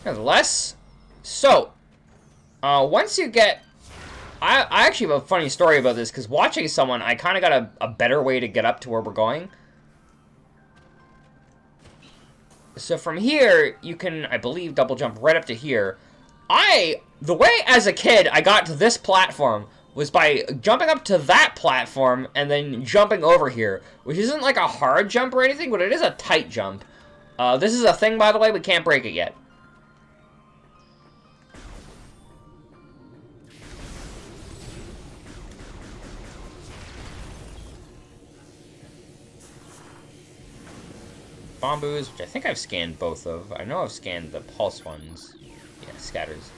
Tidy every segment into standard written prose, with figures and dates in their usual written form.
Nevertheless, so, once you get... I actually have a funny story about this, because watching someone, I kind of got a better way to get up to where we're going. So from here, you can, I believe, double jump right up to here. The way as a kid I got to this platform was by jumping up to that platform and then jumping over here, which isn't like a hard jump or anything, but it is a tight jump. This is a thing, by the way, we can't break it yet. Bombus, which I think I've scanned both of. I know I've scanned the pulse ones. Yeah, scatters.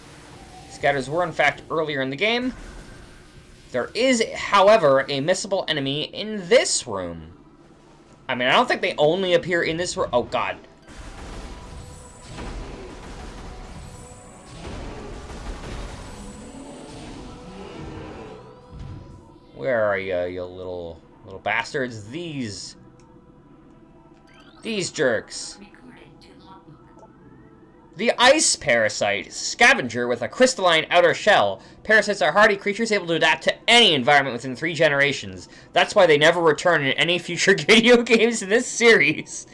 Scatters were, in fact, earlier in the game. There is, however, a missable enemy in this room. I mean, I don't think they only appear in this room. Oh, God. Where are you, you little bastards? These jerks. The ice parasite, scavenger with a crystalline outer shell. Parasites are hardy creatures able to adapt to any environment within 3 generations. That's why they never return in any future video games in this series.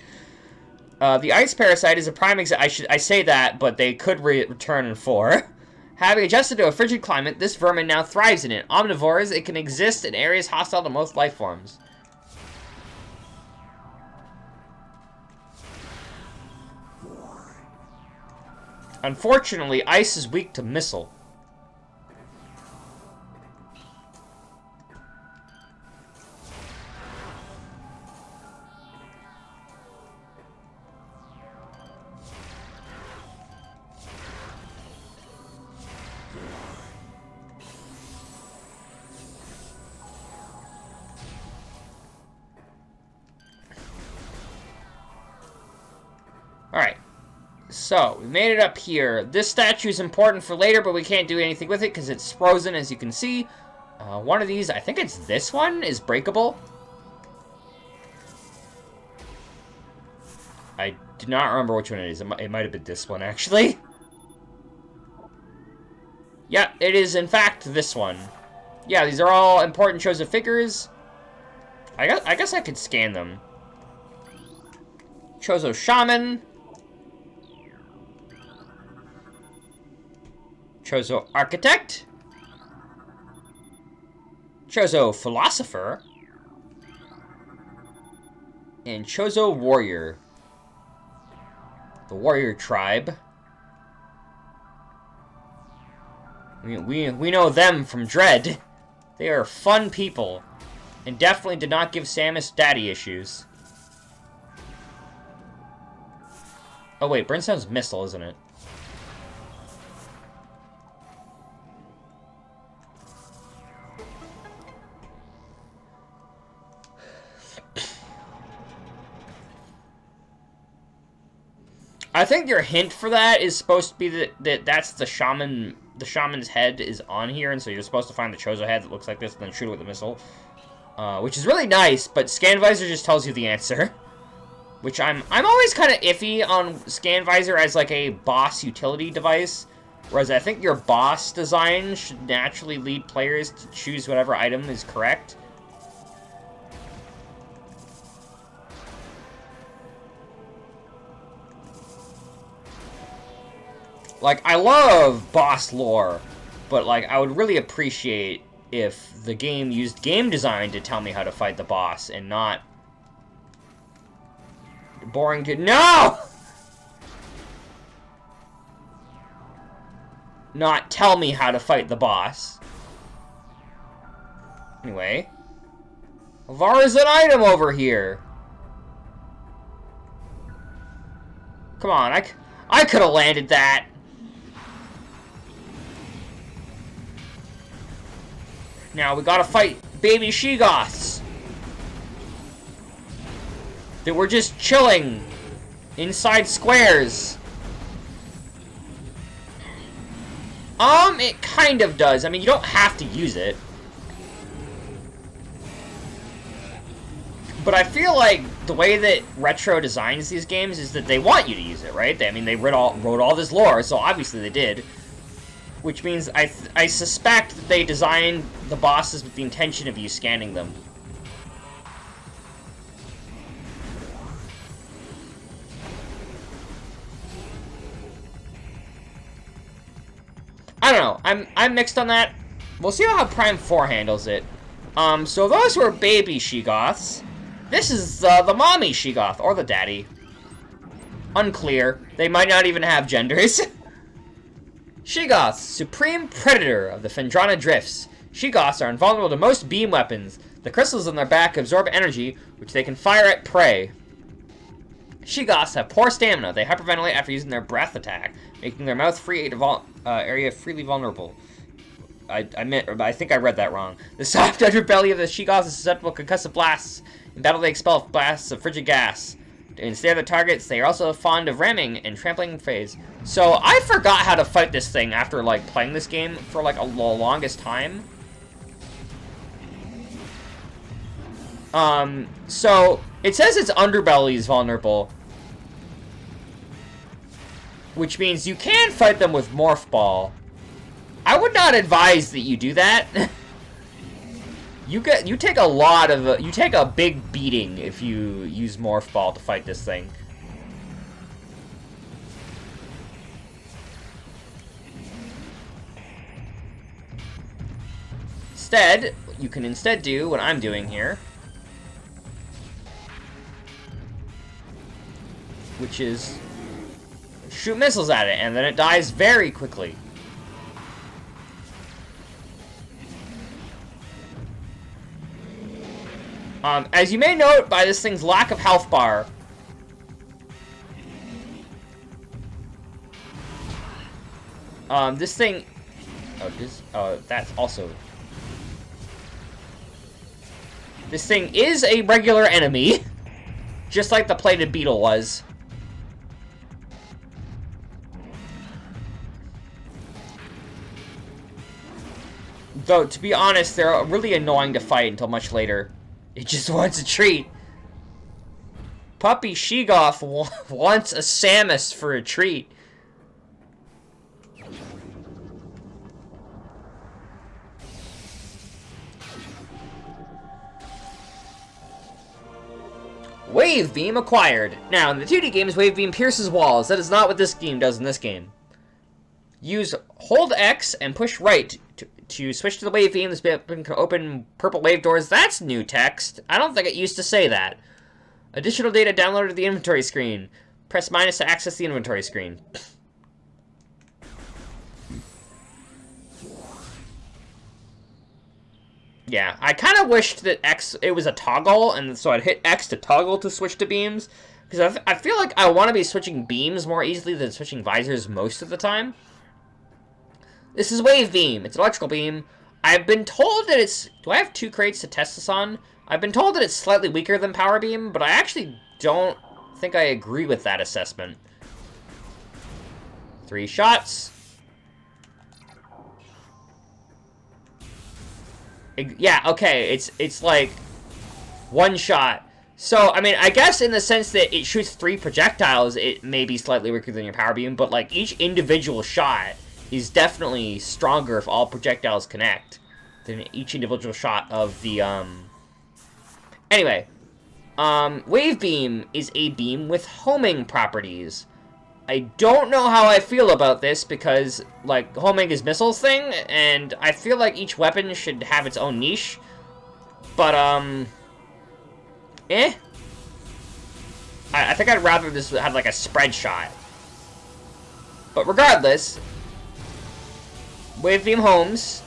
The ice parasite is a prime example. I say that, but they could return in 4. Having adjusted to a frigid climate, this vermin now thrives in it. Omnivores, it can exist in areas hostile to most life forms. Unfortunately, ice is weak to missile. Alright. So, we made it up here. This statue is important for later, but we can't do anything with it because it's frozen, as you can see. One of these, I think it's this one, is breakable. I do not remember which one it is. It might have been this one, actually. Yeah, it is, in fact, this one. Yeah, these are all important chosen figures. I guess I could scan them. Chozo Shaman. Chozo Architect. Chozo Philosopher. And Chozo Warrior. The Warrior Tribe. We know them from Dread. They are fun people. And definitely did not give Samus daddy issues. Oh wait, Brimstone's Missile, isn't it? I think your hint for that is supposed to be that's the shaman. The shaman's head is on here, and so you're supposed to find the Chozo head that looks like this, and then shoot it with a missile, which is really nice. But ScanVisor just tells you the answer, which I'm always kind of iffy on ScanVisor as like a boss utility device, whereas I think your boss design should naturally lead players to choose whatever item is correct. Like, I love boss lore, but, like, I would really appreciate if the game used game design to tell me how to fight the boss, and not... boring to... No! Not tell me how to fight the boss. Anyway. There's an item over here! Come on, I could have landed that! Now we gotta fight baby she-goths that were just chilling inside squares. It kind of does. I mean, you don't have to use it. But I feel like the way that Retro designs these games is that they want you to use it, right? I mean, they wrote all this lore, so obviously they did. Which means I suspect that they designed the bosses with the intention of you scanning them. I don't know. I'm mixed on that. We'll see how Prime 4 handles it. So those were baby Sheegoths. This is the mommy Sheegoth, or the daddy. Unclear. They might not even have genders. Sheegoths, supreme predator of the Phendrana Drifts. Sheegoths are invulnerable to most beam weapons. The crystals on their back absorb energy, which they can fire at prey. Sheegoths have poor stamina. They hyperventilate after using their breath attack, making their mouth free area freely vulnerable. I think I read that wrong. The soft underbelly of the Sheegoths is susceptible to concussive blasts. In battle, they expel blasts of frigid gas. To ensnare the targets, they are also fond of ramming and trampling phase. So, I forgot how to fight this thing after, like, playing this game for, like, the longest time. So, it says its underbelly is vulnerable. Which means you can fight them with Morph Ball. I would not advise that you do that. You take a big beating if you use Morph Ball to fight this thing. Instead, you can do what I'm doing here, which is shoot missiles at it, and then it dies very quickly. As you may note by this thing's lack of health bar, this thing, that's also, this thing is a regular enemy, just like the plated beetle was. Though, to be honest, they're really annoying to fight until much later. It just wants a treat. Puppy Sheegoth wants a Samus for a treat. Wave Beam acquired. Now, in the 2D games, Wave Beam pierces walls. That is not what this game does in this game. Use hold X and push right to switch to the wave beam. This weapon can open purple wave doors. That's new text. I don't think it used to say that. Additional data downloaded to the inventory screen. Press minus to access the inventory screen. Yeah, I kind of wished that it was a toggle, and so I'd hit X to toggle to switch to beams. Because I feel like I want to be switching beams more easily than switching visors most of the time. This is Wave Beam. It's an electrical beam. I've been told that it's... Do I have 2 crates to test this on? I've been told that it's slightly weaker than Power Beam, but I actually don't think I agree with that assessment. 3 shots. Yeah, okay. It's like 1 shot. So, I mean, I guess in the sense that it shoots 3 projectiles, it may be slightly weaker than your Power Beam, but like each individual shot is definitely stronger if all projectiles connect than each individual shot of the, Anyway, Wave Beam is a beam with homing properties. I don't know how I feel about this because, like, homing is missiles thing, and I feel like each weapon should have its own niche. But, I think I'd rather this had, like, a spread shot. But regardless, Wave Beam homes,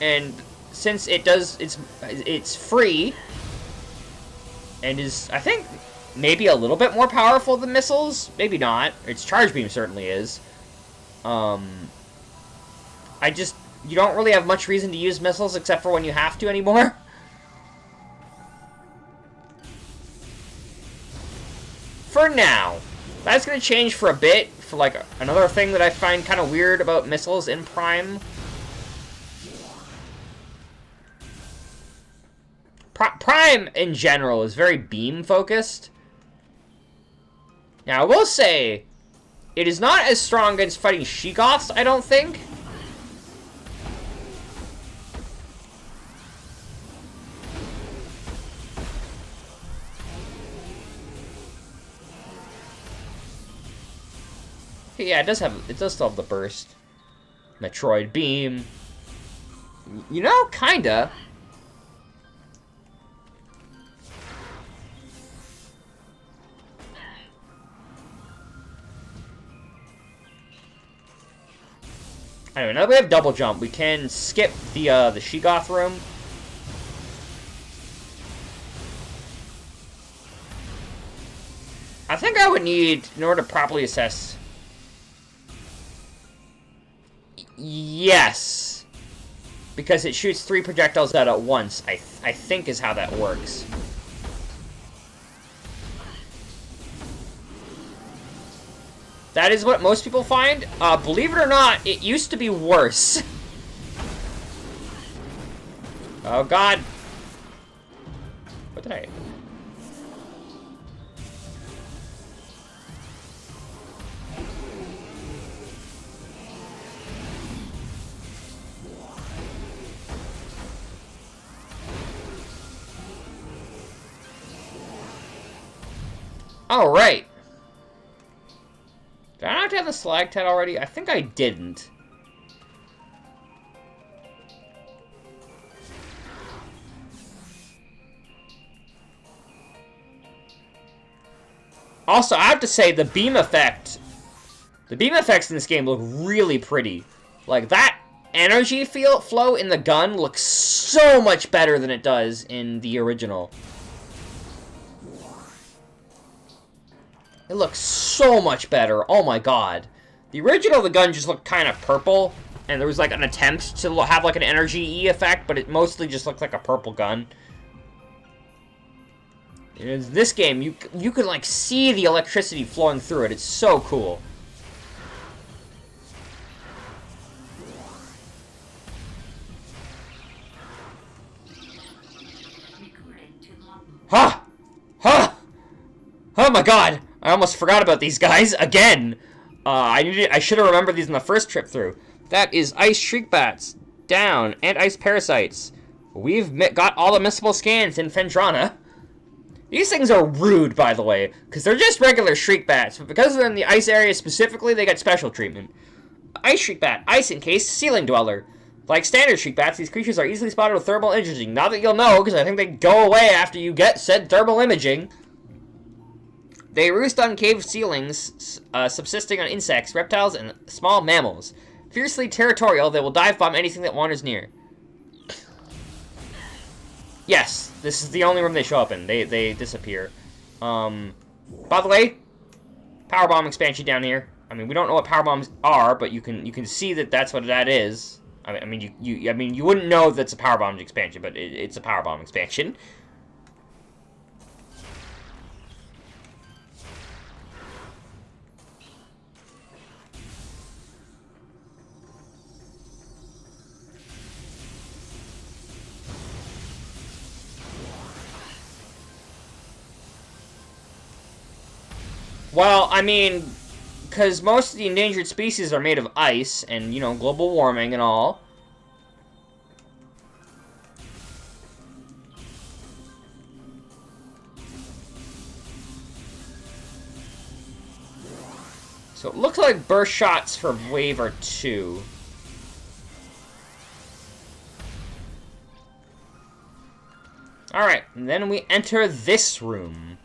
and since it does, it's free, and is, I think, maybe a little bit more powerful than missiles. Maybe not. Its charge beam certainly is. You don't really have much reason to use missiles except for when you have to anymore. For now. That's going to change for a bit. For, like, another thing that I find kind of weird about missiles in Prime. Prime, in general, is very beam-focused. Now, I will say, it is not as strong against fighting Sheegoths, I don't think. Yeah, it does still have the burst. Metroid beam. You know, kinda. Anyway, now that we have double jump, we can skip the Sheegoth room. I think I would need, in order to properly assess... Yes. Because it shoots 3 projectiles out at once, I think is how that works. That is what most people find. Believe it or not, it used to be worse. Oh, God. What did I... Oh, right. Did I not have the Stalactite already? I think I didn't. Also, I have to say, the beam effects in this game look really pretty. Like, that energy flow in the gun looks so much better than it does in the original. It looks so much better. Oh my god. The original, the gun just looked kind of purple, and there was like an attempt to have like an energy E effect, but it mostly just looked like a purple gun. In this game, you can like see the electricity flowing through it. It's so cool. Ha! Ha! Oh my god! I almost forgot about these guys again. I should have remembered these in the first trip through. That is ice shriekbats down and ice parasites. We've got all the missable scans in Fendrana. These things are rude, by the way, because they're just regular shriekbats, but because they're in the ice area specifically, they get special treatment. Ice shriekbat, ice encased ceiling dweller. Like standard shriekbats, these creatures are easily spotted with thermal imaging. Now that you'll know, because I think they go away after you get said thermal imaging. They roost on cave ceilings, subsisting on insects, reptiles, and small mammals. Fiercely territorial, they will dive bomb anything that wanders near. Yes, this is the only room they show up in. They disappear. By the way, power bomb expansion down here. I mean, we don't know what power bombs are, but you can see that that's what that is. I mean, you wouldn't know that's a power bomb expansion, but it's a power bomb expansion. Well, I mean, because most of the endangered species are made of ice, and, you know, global warming and all. So it looks like burst shots for wave are 2. Alright, and then we enter this room.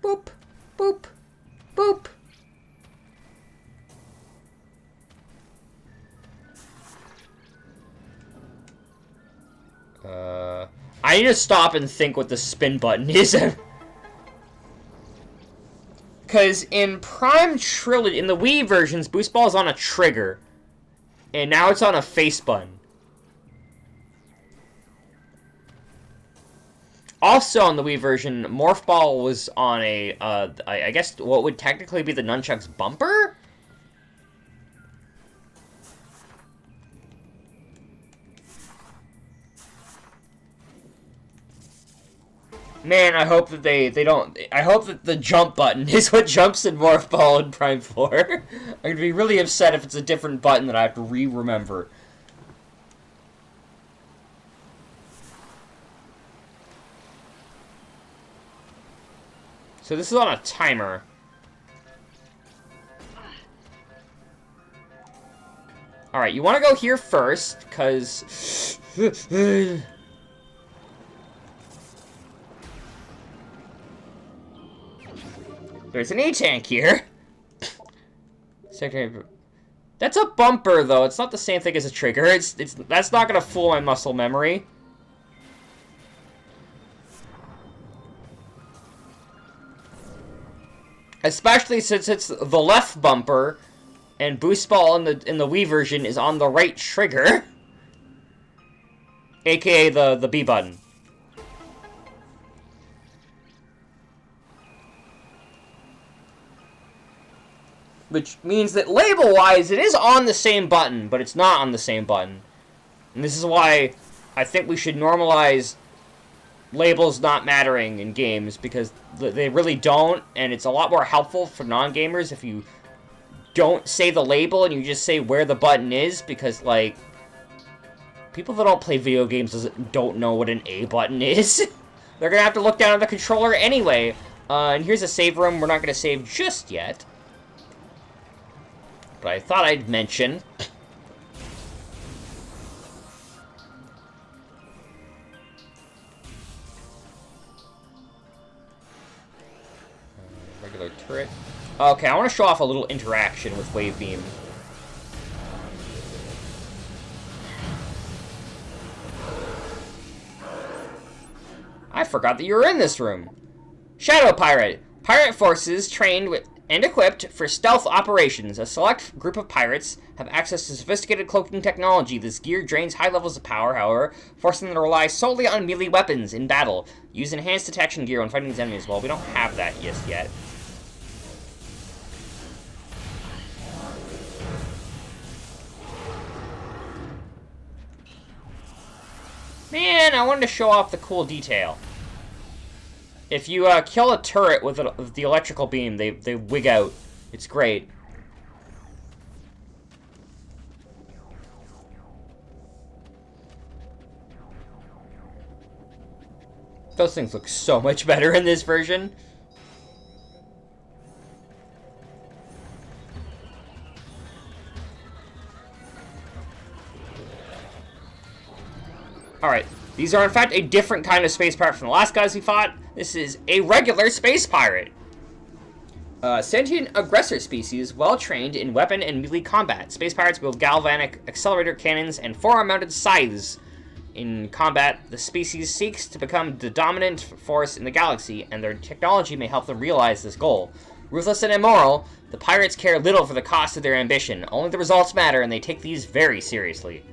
Boop, boop, boop. I need to stop and think what the spin button is. Because in Prime Trilogy, in the Wii versions, Boost Ball is on a trigger. And now it's on a face button. Also, on the Wii version, Morph Ball was on a, I guess what would technically be the Nunchuck's bumper? Man, I hope that they don't... I hope that the jump button is what jumps in Morph Ball in Prime 4. I'd be really upset if it's a different button that I have to re-remember. So this is on a timer. Alright, you want to go here first, because... There's an E-tank here. That's a bumper, though. It's not the same thing as a trigger. That's not gonna fool my muscle memory. Especially since it's the left bumper, and boost ball in the Wii version is on the right trigger, aka the B button. Which means that label-wise, it is on the same button, but it's not on the same button. And this is why I think we should normalize labels not mattering in games, because they really don't, and it's a lot more helpful for non-gamers if you don't say the label and you just say where the button is, because, like, people that don't play video games don't know what an A button is. They're gonna have to look down at the controller anyway. And here's a save room we're not gonna save just yet. But I thought I'd mention. Regular turret. Okay, I want to show off a little interaction with Wave Beam. I forgot that you were in this room. Shadow Pirate. Pirate forces trained with and equipped for stealth operations. A select group of pirates have access to sophisticated cloaking technology. This gear drains high levels of power, however, forcing them to rely solely on melee weapons in battle. Use enhanced detection gear when fighting these enemies. Well, we don't have that just yet. Man, I wanted to show off the cool detail. If you kill a turret with the electrical beam, they wig out. It's great. Those things look so much better in this version. Alright, these are in fact a different kind of space pirate from the last guys we fought. This is a regular space pirate. Sentient aggressor species, well-trained in weapon and melee combat. Space pirates wield galvanic accelerator cannons and forearm-mounted scythes. In combat, the species seeks to become the dominant force in the galaxy, and their technology may help them realize this goal. Ruthless and immoral, the pirates care little for the cost of their ambition. Only the results matter, and they take these very seriously.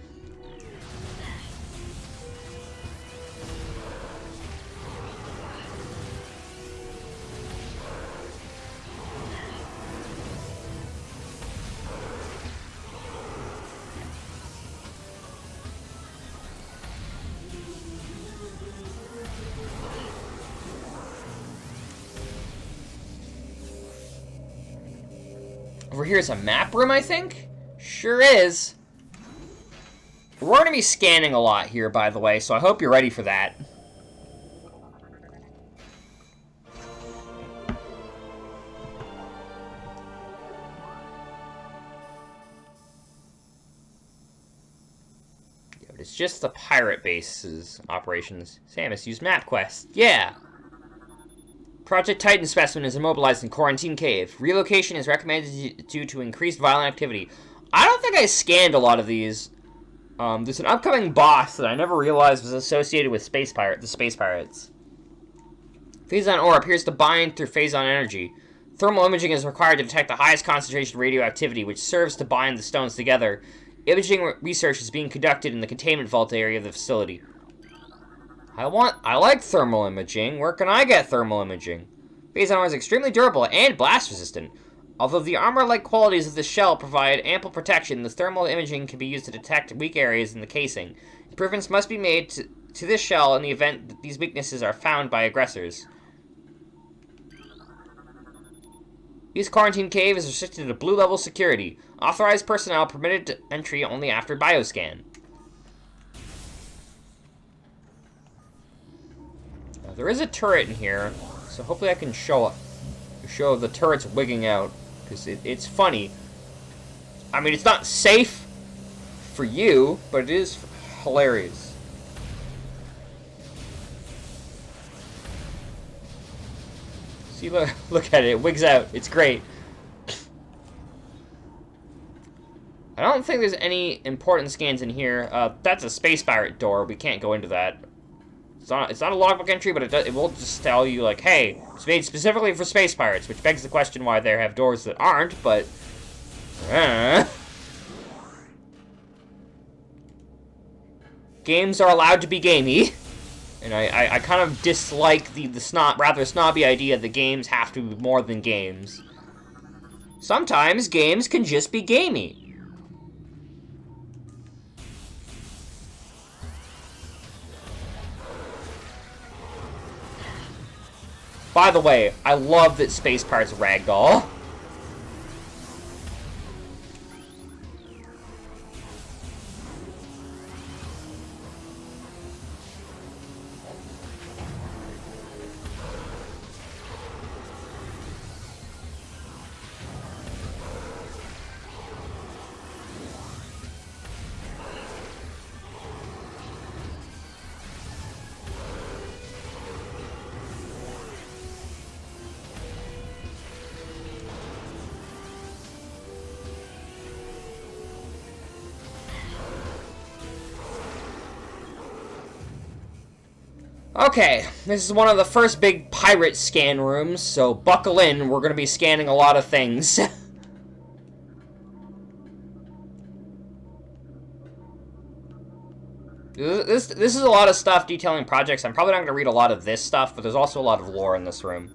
Over here's a map room, I think? Sure is. We're going to be scanning a lot here, by the way, so I hope you're ready for that. Yeah, but it's just the pirate base's operations. Samus used MapQuest. Yeah! Project Titan specimen is immobilized in Quarantine Cave. Relocation is recommended due to increased violent activity. I don't think I scanned a lot of these. There's an upcoming boss that I never realized was associated with the Space Pirates. Phazon ore appears to bind through Phazon energy. Thermal imaging is required to detect the highest concentration of radioactivity, which serves to bind the stones together. Imaging research is being conducted in the containment vault area of the facility. I like thermal imaging. Where can I get thermal imaging? Phazon is extremely durable and blast resistant. Although the armor-like qualities of the shell provide ample protection, the thermal imaging can be used to detect weak areas in the casing. Improvements must be made to this shell in the event that these weaknesses are found by aggressors. East Quarantine Cave is restricted to blue-level security. Authorized personnel permitted entry only after bioscan. Now, there is a turret in here, so hopefully I can show the turret's wigging out, because it's funny. I mean, it's not safe for you, but it is hilarious. See, look at it. It wigs out. It's great. I don't think there's any important scans in here. That's a space pirate door. We can't go into that. It's not a logbook entry, but it will just tell you, like, hey, it's made specifically for space pirates, which begs the question why they have doors that aren't, but... Games are allowed to be gamey. And I kind of dislike the rather snobby idea that games have to be more than games. Sometimes games can just be gamey. By the way, I love that Space Pirates ragdoll. Okay, this is one of the first big pirate scan rooms, so buckle in, we're going to be scanning a lot of things. This is a lot of stuff detailing projects. I'm probably not going to read a lot of this stuff, but there's also a lot of lore in this room.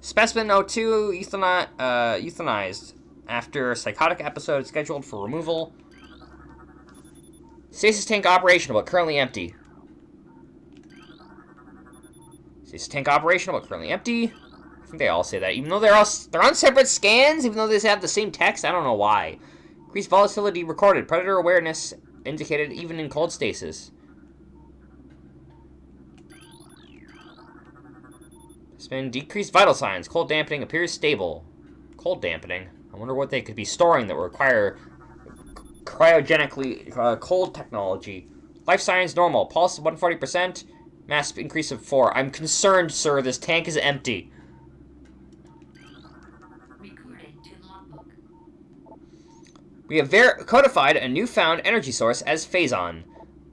Specimen 02 euthanized after psychotic episode scheduled for removal. Stasis tank operational, but currently empty. Stasis tank operational, but currently empty. I think they all say that, even though they're on separate scans, even though they have the same text. I don't know why. Increased volatility recorded. Predator awareness indicated even in cold stasis. It's been decreased vital signs. Cold dampening appears stable. Cold dampening? I wonder what they could be storing that would require cryogenically cold technology. Life signs normal. Pulse 140%. Mass increase of 4. I'm concerned, sir. This tank is empty. We have codified a newfound energy source as Phazon,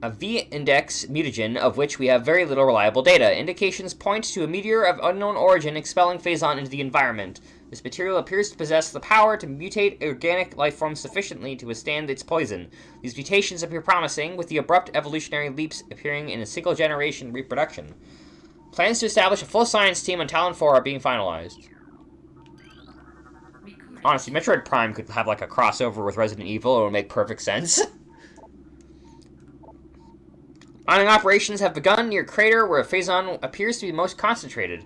a V-index mutagen of which we have very little reliable data. Indications point to a meteor of unknown origin expelling Phazon into the environment. This material appears to possess the power to mutate organic life forms sufficiently to withstand its poison. These mutations appear promising, with the abrupt evolutionary leaps appearing in a single-generation reproduction. Plans to establish a full science team on Talon 4 are being finalized. Honestly, Metroid Prime could have, like, a crossover with Resident Evil. It would make perfect sense. Mining operations have begun near Crater, where Phazon appears to be most concentrated.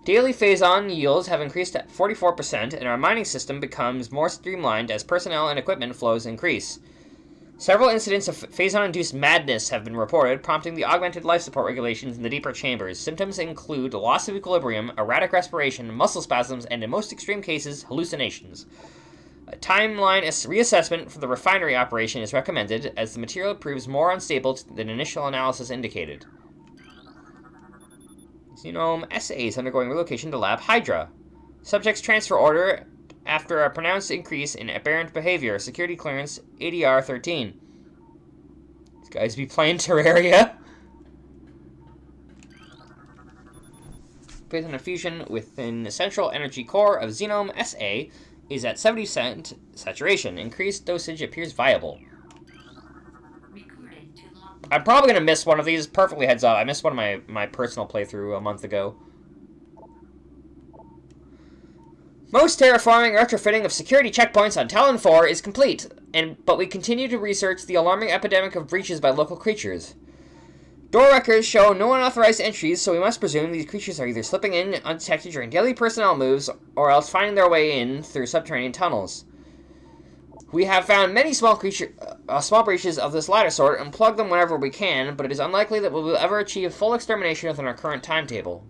Daily Phazon yields have increased at 44%, and our mining system becomes more streamlined as personnel and equipment flows increase. Several incidents of Phazon-induced madness have been reported, prompting the augmented life support regulations in the deeper chambers. Symptoms include loss of equilibrium, erratic respiration, muscle spasms, and in most extreme cases, hallucinations. A timeline reassessment for the refinery operation is recommended, as the material proves more unstable than initial analysis indicated. Xenome SA is undergoing relocation to Lab Hydra. Subject's transfer order after a pronounced increase in aberrant behavior. Security clearance ADR 13. These guys be playing Terraria. Phazon fusion within the central energy core of Xenome SA is at 70% saturation. Increased dosage appears viable. I'm probably going to miss one of these. Perfectly heads up. I missed one of my personal playthrough a month ago. Most terraforming retrofitting of security checkpoints on Talon 4 is complete, but we continue to research the alarming epidemic of breaches by local creatures. Door records show no unauthorized entries, so we must presume these creatures are either slipping in undetected during daily personnel moves, or else finding their way in through subterranean tunnels. We have found many small breaches of this latter sort and plug them whenever we can, but it is unlikely that we will ever achieve full extermination within our current timetable.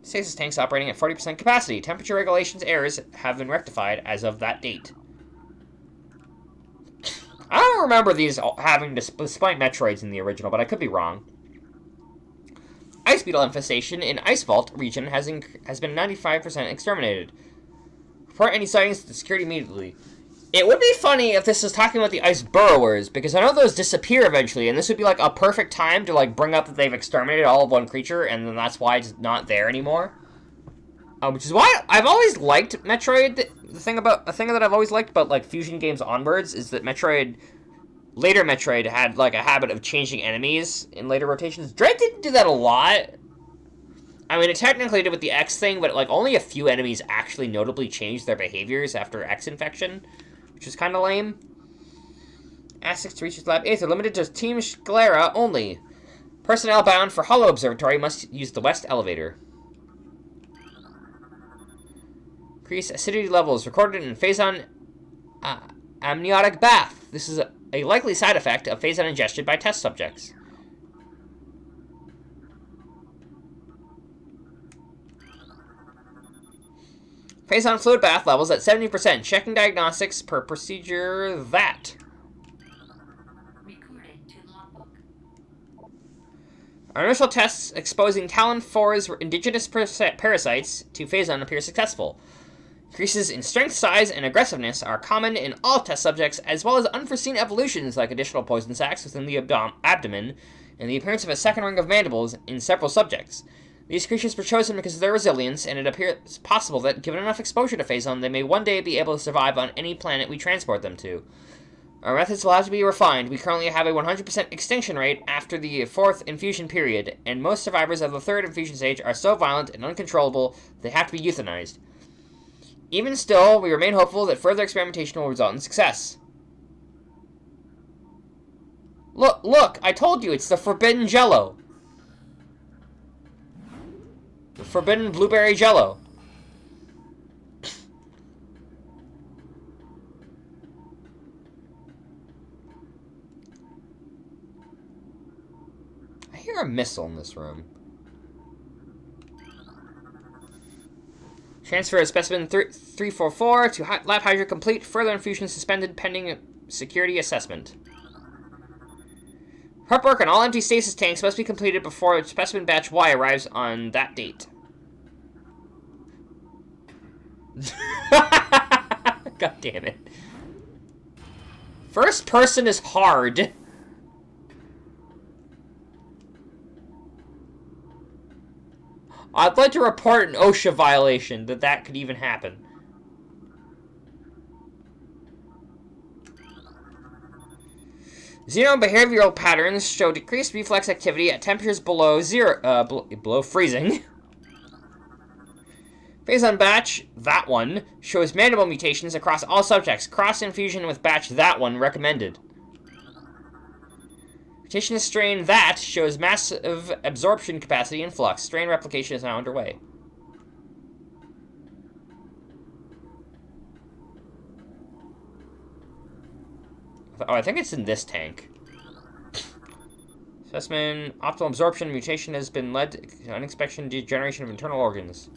Stasis tanks operating at 40% capacity. Temperature regulations errors have been rectified as of that date. I don't remember these having despite Metroids in the original, but I could be wrong. Ice beetle infestation in Ice Vault region has been 95% exterminated. Report any sightings to the security immediately. It would be funny if this was talking about the ice burrowers, because I know those disappear eventually, and this would be like a perfect time to like bring up that they've exterminated all of one creature, and then that's why it's not there anymore. Which is why I've always liked Metroid. The thing that I've always liked about like Fusion games onwards is that later Metroid had like a habit of changing enemies in later rotations. Dread didn't do that a lot. I mean, it technically did with the X thing, but like only a few enemies actually notably changed their behaviors after X infection, which is kind of lame. Asix to reach Lab Aether, limited to Team Sclera only. Personnel bound for Hollow Observatory must use the west elevator. Increase acidity levels recorded in Phazon amniotic bath. This is a likely side effect of Phazon ingestion by test subjects. Phazon fluid bath levels at 70%. Checking diagnostics per procedure that. Recorded to logbook. Our initial tests exposing Talon 4's indigenous parasites to Phazon appear successful. Increases in strength, size, and aggressiveness are common in all test subjects, as well as unforeseen evolutions like additional poison sacs within the abdomen and the appearance of a second ring of mandibles in several subjects. These creatures were chosen because of their resilience, and it appears possible that, given enough exposure to Phazon, they may one day be able to survive on any planet we transport them to. Our methods will have to be refined. We currently have a 100% extinction rate after the 4th infusion period, and most survivors of the 3rd infusion stage are so violent and uncontrollable they have to be euthanized. Even still, we remain hopeful that further experimentation will result in success. Look, I told you, it's the forbidden jello. The forbidden blueberry jello. I hear a missile in this room. Transfer of specimen 344 to Lab Hydra complete. Further infusion suspended pending security assessment. Prep work on all empty stasis tanks must be completed before specimen batch Y arrives on that date. God damn it. First person is hard. I'd like to report an OSHA violation that could even happen. Xenon behavioral patterns show decreased reflex activity at temperatures below below freezing. Phazon batch, that one, shows mandible mutations across all subjects. Cross-infusion with batch, that one, recommended. Mutation strain that shows massive absorption capacity in flux. Strain replication is now underway. Oh, I think it's in this tank. Specimen optimal absorption mutation has been led to unexpected degeneration of internal organs.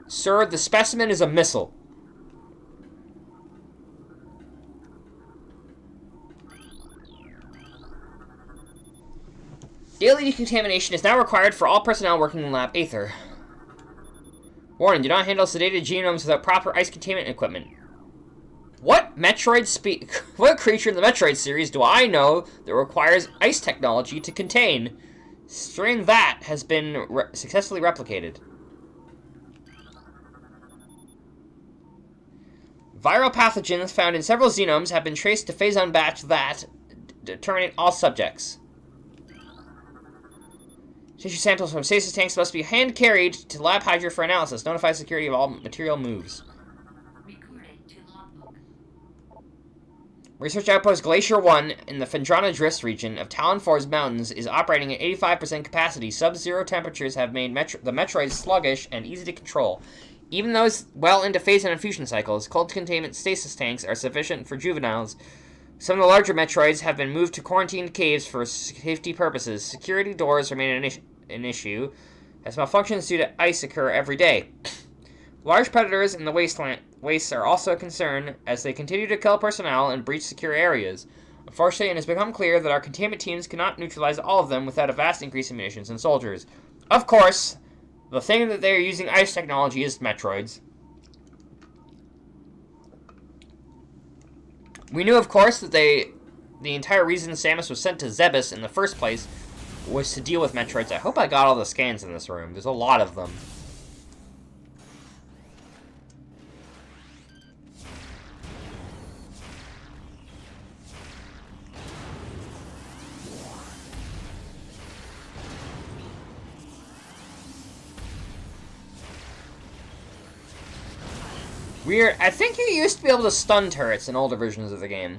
Sir, the specimen is a missile. Daily decontamination is now required for all personnel working in Lab Aether. Warning, do not handle sedated genomes without proper ice containment equipment. What what creature in the Metroid series do I know that requires ice technology to contain? Strain that has been successfully replicated. Viral pathogens found in several genomes have been traced to phase-on batch that terminate all subjects. Tissue samples from stasis tanks must be hand-carried to Lab Hydra for analysis. Notify security of all material moves. Research Outpost Glacier 1 in the Phendrana Drifts region of Talon 4's mountains is operating at 85% capacity. Sub-zero temperatures have made the Metroid sluggish and easy to control. Even those well into phase and infusion cycles, cold containment stasis tanks are sufficient for juveniles. Some of the larger Metroids have been moved to quarantined caves for safety purposes. Security doors remain an issue, as malfunctions due to ice occur every day. Large predators in the wastes are also a concern, as they continue to kill personnel and breach secure areas. Unfortunately, it has become clear that our containment teams cannot neutralize all of them without a vast increase in munitions and soldiers. Of course, the thing that they are using ice technology is Metroids. We knew, of course, that the entire reason Samus was sent to Zebes in the first place was to deal with Metroids. I hope I got all the scans in this room. There's a lot of them. I think you used to be able to stun turrets in older versions of the game.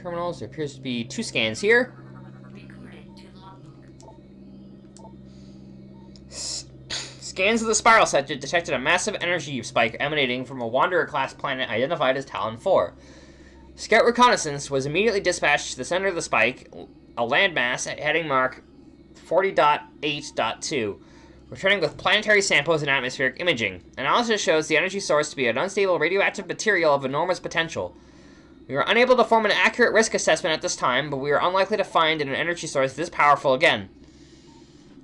Terminals. There appears to be 2 scans here. Scans of the spiral set detected a massive energy spike emanating from a Wanderer-class planet identified as Talon 4. Scout reconnaissance was immediately dispatched to the center of the spike, a landmass at heading mark 40.8.2, returning with planetary samples and atmospheric imaging. Analysis shows the energy source to be an unstable radioactive material of enormous potential. We were unable to form an accurate risk assessment at this time, but we are unlikely to find an energy source this powerful again.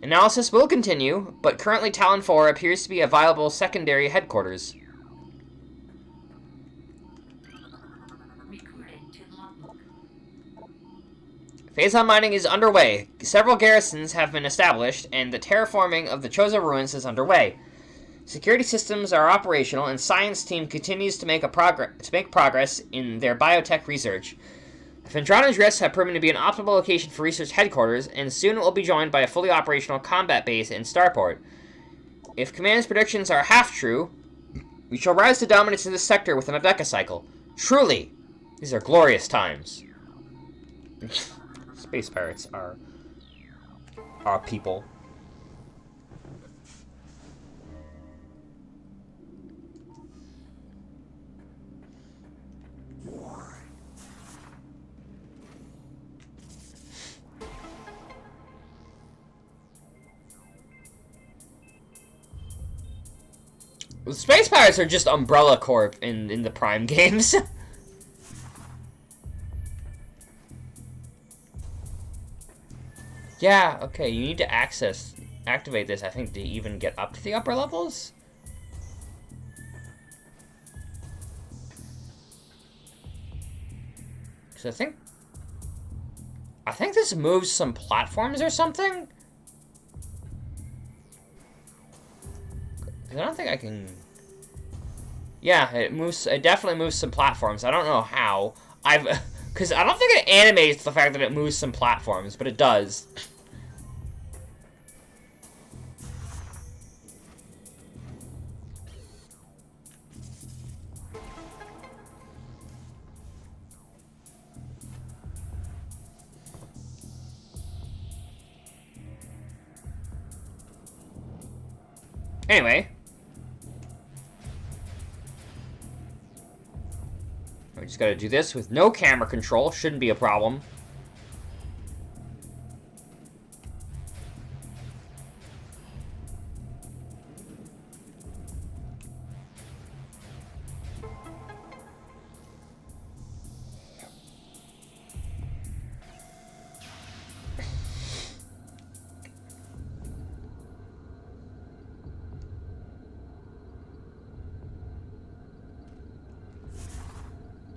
Analysis will continue, but currently Talon 4 appears to be a viable secondary headquarters. Phase-on mining is underway. Several garrisons have been established, and the terraforming of the Chozo ruins is underway. Security systems are operational, and science team continues to make progress in their biotech research. Phendrana Drifts have proven to be an optimal location for research headquarters, and soon it will be joined by a fully operational combat base in Starport. If Command's predictions are half true, we shall rise to dominance in this sector within a decacycle. Truly, these are glorious times. Space pirates are people. Space Pirates are just Umbrella Corp in the Prime games. Yeah, okay, you need to activate this, I think, to even get up to the upper levels? Because I think this moves some platforms or something? I don't think I can... Yeah, it definitely moves some platforms. I don't know how. Because I don't think it animates the fact that it moves some platforms, but it does. Anyway. We just gotta do this with no camera control. Shouldn't be a problem.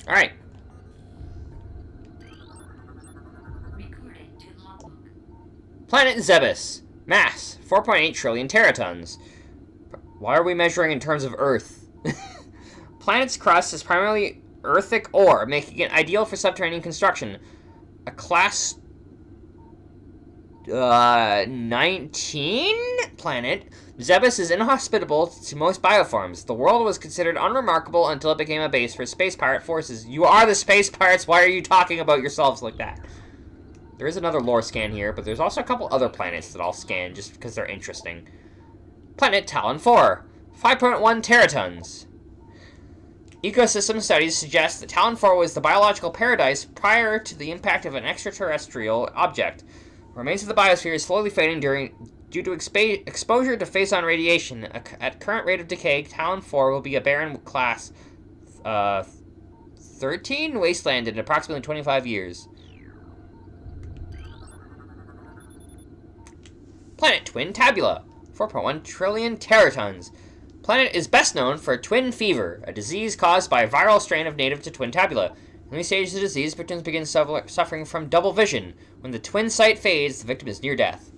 Alright. Planet Zebes. Mass, 4.8 trillion teratons. Why are we measuring in terms of Earth? Planet's crust is primarily earthic ore, making it ideal for subterranean construction. A class 19 planet, Zebes is inhospitable to most bioforms. The world was considered unremarkable until it became a base for space pirate forces. You are the space pirates, why are you talking about yourselves like that? There is another lore scan here, but there's also a couple other planets that I'll scan just because they're interesting. Planet Talon 4, 5.1 teratons. Ecosystem studies suggest that Talon 4 was the biological paradise prior to the impact of an extraterrestrial object. Remains of the biosphere is slowly fading due to exposure to phazon radiation. At current rate of decay, Talon 4 will be a barren class 13 wasteland in approximately 25 years. Planet Twin Tabula, 4.1 trillion teratons. Planet is best known for twin fever, a disease caused by a viral strain of native to Twin Tabula. In these stages of the disease, victims begin suffering from double vision. When the twin sight fades, the victim is near death.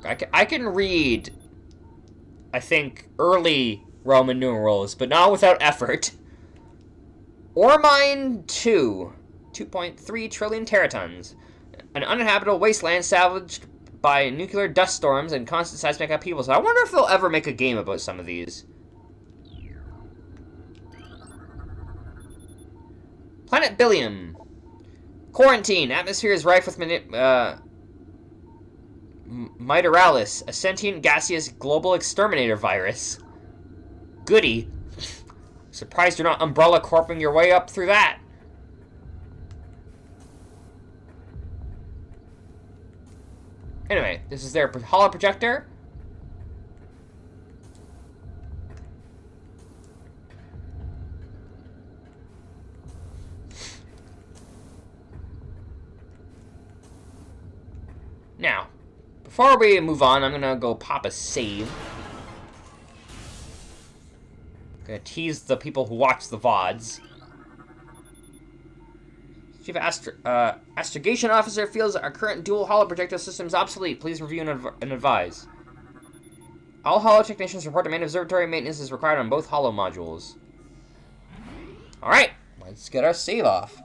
I can read, I think, early Roman numerals, but not without effort. Ore Mine 2, 2.3 trillion teratons. An uninhabitable wasteland salvaged by nuclear dust storms and constant seismic upheavals. I wonder if they'll ever make a game about some of these. Planet Billium. Quarantine. Atmosphere is rife with Miteralis, a sentient gaseous global exterminator virus. Goody. Surprised you're not Umbrella Corping your way up through that. Anyway, this is their holo projector. Now, before we move on, I'm gonna go pop a save. Gonna tease the people who watch the VODs. Chief Astrogation Officer feels our current dual holoprojector system is obsolete. Please review and advise. All holo technicians report to main observatory. Maintenance is required on both holo modules. Alright, let's get our save off.